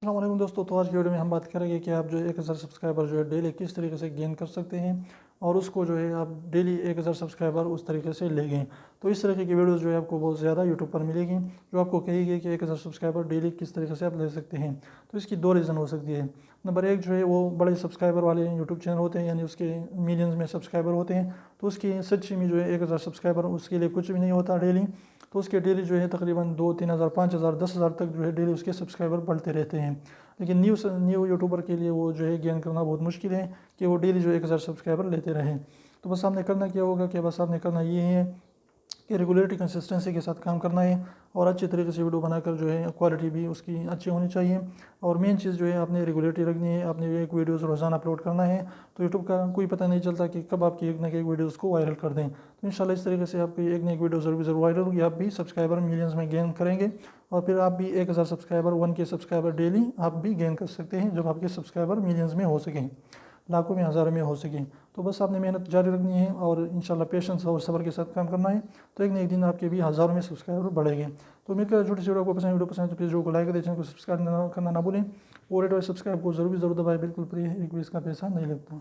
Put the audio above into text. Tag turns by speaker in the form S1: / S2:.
S1: अस्सलाम वालेकुम दोस्तों। तो आज की वीडियो में हम बात करेंगे कि आप जो है 1000 सब्सक्राइबर जो है डेली किस तरीके से गेन कर सकते हैं और उसको जो है आप डेली 1000 सब्सक्राइबर उस तरीके से ले गए। तो इस तरीके की वीडियोस जो है आपको बहुत ज़्यादा यूट्यूब पर मिलेगी, जो आपको कहेगी कि 1000 सब्सक्राइबर डेली किस तरीके से आप ले सकते हैं। तो इसकी दो रीज़न हो सकती है। नंबर एक जो है वो बड़े सब्सक्राइबर वाले यूट्यूब चैनल होते हैं, यानी उसके मिलियंस में सब्सक्राइबर होते हैं, तो उसकी सच्ची में जो है 1000 सब्सक्राइबर उसके लिए कुछ भी नहीं होता डेली। तो उसके डेली जो है तकरीबन 2-3 हज़ार 5 हज़ार 10 हज़ार तक जो है डेली उसके सब्सक्राइबर बढ़ते रहते हैं। लेकिन न्यू यूट्यूबर के लिए वो जो है गेन करना बहुत मुश्किल है कि वो डेली जो 1000 सब्सक्राइबर लेते रहें। तो बस आपने करना क्या होगा कि बस आपने करना ये है कि रेगुलरिटी कंसिस्टेंसी के साथ काम करना है और अच्छे तरीके से वीडियो बनाकर जो है क्वालिटी भी उसकी अच्छी होनी चाहिए। और मेन चीज़ जो है आपने रेगुलरिटी रखनी है, आपने एक वीडियोस रोज़ाना अपलोड करना है। तो यूट्यूब का कोई पता नहीं चलता कि कब आपकी एक ना एक वीडियोस को वायरल कर दें। तो इंशाल्लाह इस तरीके से आपकी एक ना एक वीडियो ज़रूर वायरल होगी, आप भी सब्सक्राइबर मिलियंस में गेन करेंगे और फिर आप भी 1000 सब्सक्राइबर 1K सब्सक्राइबर डेली आप भी गेन कर सकते हैं, जब आपके सब्सक्राइबर मिलियंस में हो सकें, लाखों में हज़ारों में हो सकें। तो बस आपने मेहनत जारी रखनी है और इंशाल्लाह पेशेंस और सब्र के साथ काम करना है। तो एक न एक दिन आपके भी हज़ारों में सब्सक्राइबर बढ़ेंगे। तो उम्मीद करता छोटी सी वीडियो को पसंद, वीडियो पसंद तो प्लीज़ वीडियो को लाइक करें, चैनल को सब्सक्राइब करना ना भूलें और रेड वाले सब्सक्राइब को जरूर दबाएं, बिल्कुल फ्री है, एक भी इसका पैसा नहीं लगता।